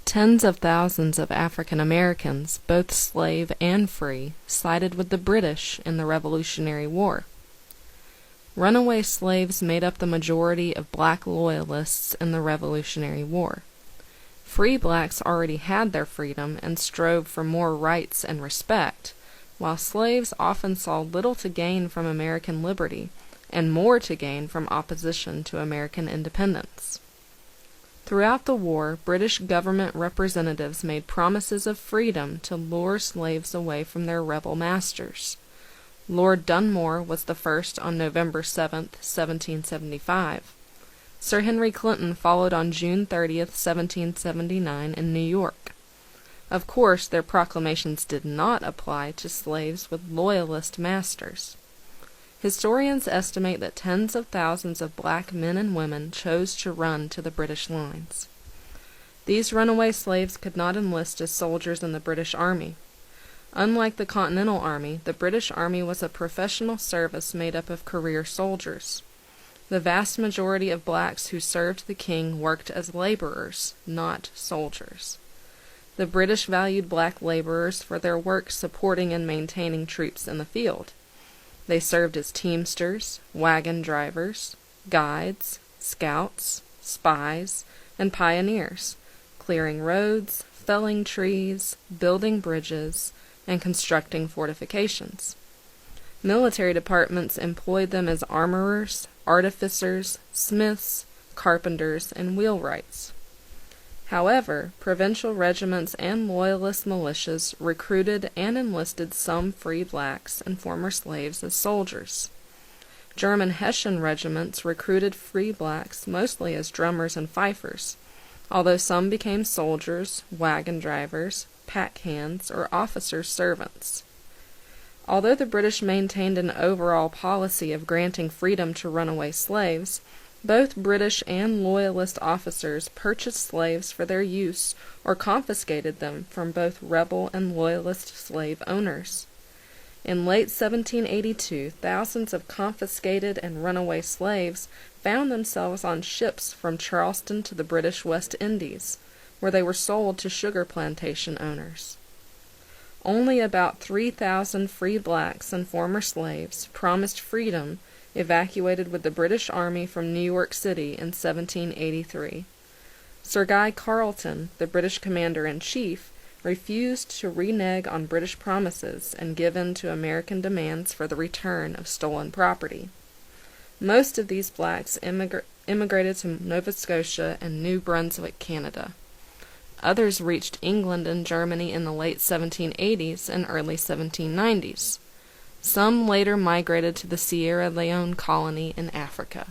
Tens of thousands of African Americans, both slave and free, sided with the British in the Revolutionary War. Runaway slaves made up the majority of black Loyalists in the Revolutionary War. Free blacks already had their freedom and strove for more rights and respect, while slaves often saw little to gain from American liberty and more to gain from opposition to American independence. Throughout the war, British government representatives made promises of freedom to lure slaves away from their rebel masters. Lord Dunmore was the first on November 7, 1775. Sir Henry Clinton followed on June 30, 1779, in New York. Of course, their proclamations did not apply to slaves with Loyalist masters. Historians estimate that tens of thousands of black men and women chose to run to the British lines. These runaway slaves could not enlist as soldiers in the British Army. Unlike the Continental Army, the British Army was a professional service made up of career soldiers. The vast majority of blacks who served the king worked as laborers, not soldiers. The British valued black laborers for their work supporting and maintaining troops in the field. They served as teamsters, wagon drivers, guides, scouts, spies, and pioneers, clearing roads, felling trees, building bridges, and constructing fortifications. Military departments employed them as armorers, artificers, smiths, carpenters, and wheelwrights. However, provincial regiments and Loyalist militias recruited and enlisted some free blacks and former slaves as soldiers. German Hessian regiments recruited free blacks mostly as drummers and fifers, although some became soldiers, wagon drivers, pack hands, or officers' servants. Although the British maintained an overall policy of granting freedom to runaway slaves, both British and Loyalist officers purchased slaves for their use or confiscated them from both rebel and Loyalist slave owners. In late 1782, thousands of confiscated and runaway slaves found themselves on ships from Charleston to the British West Indies, where they were sold to sugar plantation owners. Only about 3,000 free blacks and former slaves, promised freedom, evacuated with the British Army from New York City in 1783. Sir Guy Carleton, the British commander-in-chief, refused to renege on British promises and give in to American demands for the return of stolen property. Most of these blacks immigrated to Nova Scotia and New Brunswick, Canada. Others reached England and Germany in the late 1780s and early 1790s. Some later migrated to the Sierra Leone colony in Africa.